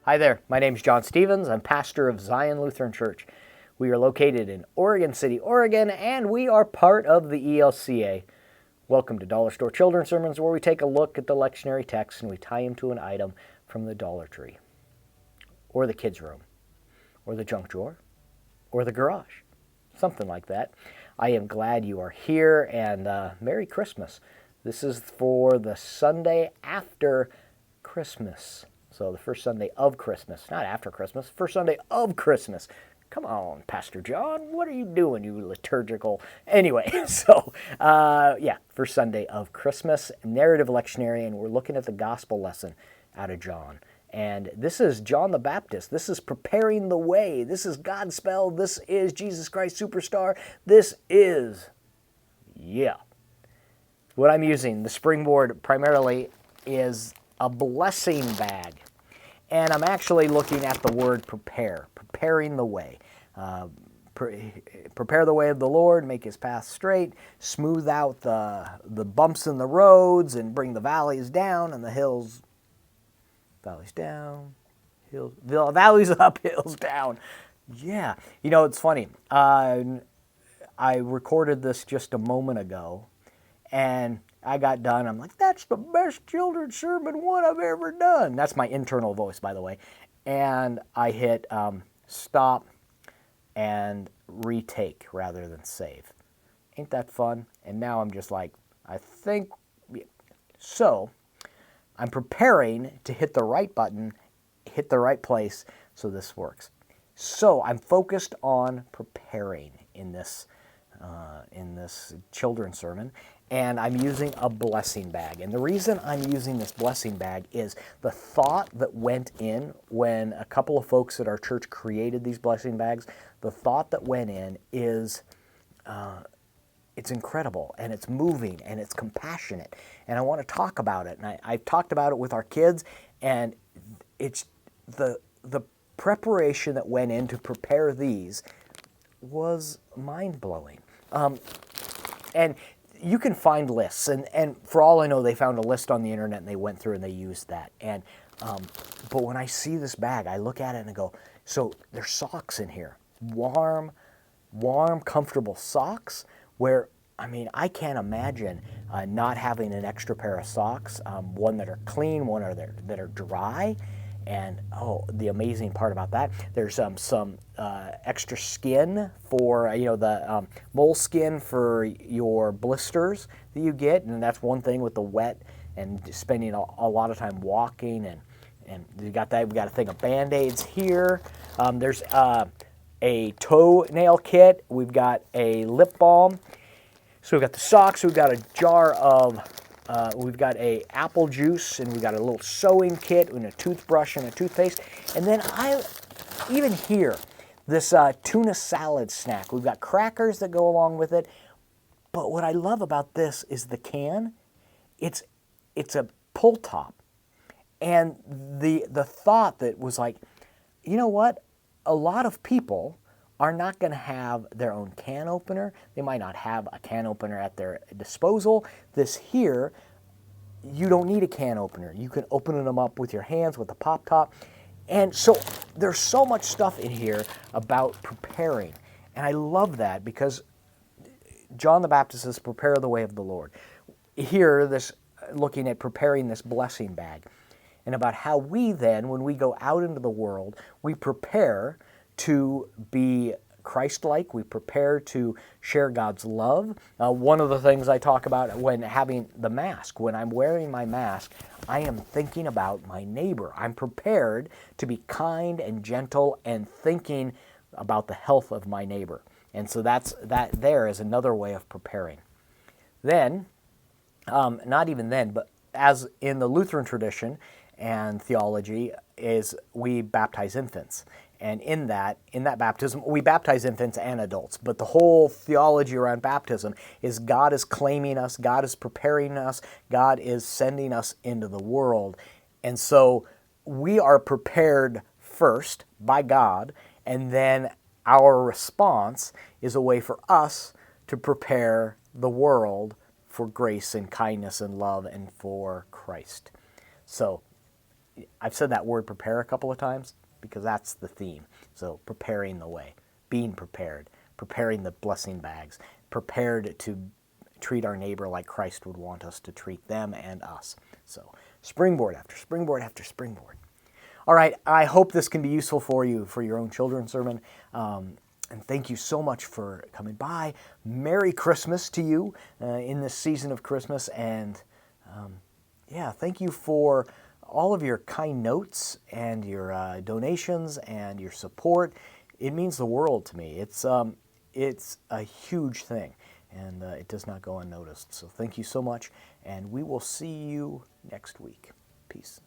Hi there, my name is John Stevens. I'm pastor of Zion Lutheran Church. We are located in Oregon City, Oregon, and we are part of the ELCA. Welcome to Dollar Store Children's Sermons, where we take a look at the lectionary text and we tie them to an item from the Dollar Tree, or the kids' room, or the junk drawer, or the garage, something like that. I am glad you are here, and Merry Christmas. This is for the Sunday after Christmas. So the first Sunday of Christmas, not after Christmas, first Sunday of Christmas. Come on, Pastor John, what are you doing, you liturgical? Anyway, first Sunday of Christmas, narrative lectionary, and we're looking at the gospel lesson out of John. And this is John the Baptist. This is preparing the way. This is Godspell. This is Jesus Christ Superstar. This is, what I'm using, the springboard primarily is a blessing bag. And I'm actually looking at the word prepare, preparing the way. Prepare the way of the Lord, make his path straight, smooth out the bumps in the roads, and bring the valleys down and the hills. Valleys down, hills, valleys up, hills down. Yeah, you know, it's funny. I recorded this just a moment ago, and I got done. I'm like, that's the best children's sermon one I've ever done. That's my internal voice, by the way. And I hit stop and retake rather than save. Ain't that fun? And now I'm just like, I think. So I'm preparing to hit the right button, hit the right place, so this works. So I'm focused on preparing in this children's sermon, and I'm using a blessing bag. And the reason I'm using this blessing bag is the thought that went in when a couple of folks at our church created these blessing bags. The thought that went in is it's incredible, and it's moving, and it's compassionate, and I want to talk about it. And I've talked about it with our kids, and it's the preparation that went in to prepare these was mind-blowing. And you can find lists, and for all I know, they found a list on the internet, and they went through and they used that. And but when I see this bag, I look at it and I go, so there's socks in here, warm, comfortable socks, where, I mean, I can't imagine not having an extra pair of socks, one that are clean, one that are dry. And, the amazing part about that, there's some extra skin for, the mole skin for your blisters that you get. And that's one thing with the wet and spending a lot of time walking. And you got that. We got a thing of Band-Aids here. There's a toenail kit. We've got a lip balm. So we've got the socks. We've got a jar of... we've got a apple juice, and we've got a little sewing kit and a toothbrush and a toothpaste. And then even here, this tuna salad snack. We've got crackers that go along with it. But what I love about this is the can. It's a pull top. And the thought that was like, you know what? A lot of people are not going to have their own can opener. They might not have a can opener at their disposal. This here, you don't need a can opener. You can open them up with your hands with the pop top. And so there's so much stuff in here about preparing. And I love that because John the Baptist says, prepare the way of the Lord. Here, this looking at preparing this blessing bag and about how we then, when we go out into the world, we prepare to be Christ-like. We prepare to share God's love. One of the things I talk about when having the mask, when I'm wearing my mask, I am thinking about my neighbor. I'm prepared to be kind and gentle and thinking about the health of my neighbor. And so that there is another way of preparing. Then, not even then, but as in the Lutheran tradition and theology, is we baptize infants. And in that baptism, we baptize infants and adults. But the whole theology around baptism is God is claiming us, God is preparing us, God is sending us into the world. And so we are prepared first by God, and then our response is a way for us to prepare the world for grace and kindness and love and for Christ. So I've said that word prepare a couple of times because that's the theme. So preparing the way, being prepared, preparing the blessing bags, prepared to treat our neighbor like Christ would want us to treat them and us. So springboard after springboard after springboard. All right, I hope this can be useful for you for your own children's sermon. And thank you so much for coming by. Merry Christmas to you in this season of Christmas. And yeah, thank you for all of your kind notes and your donations and your support. It means the world to me. It's a huge thing, and it does not go unnoticed. So thank you so much, and we will see you next week. Peace.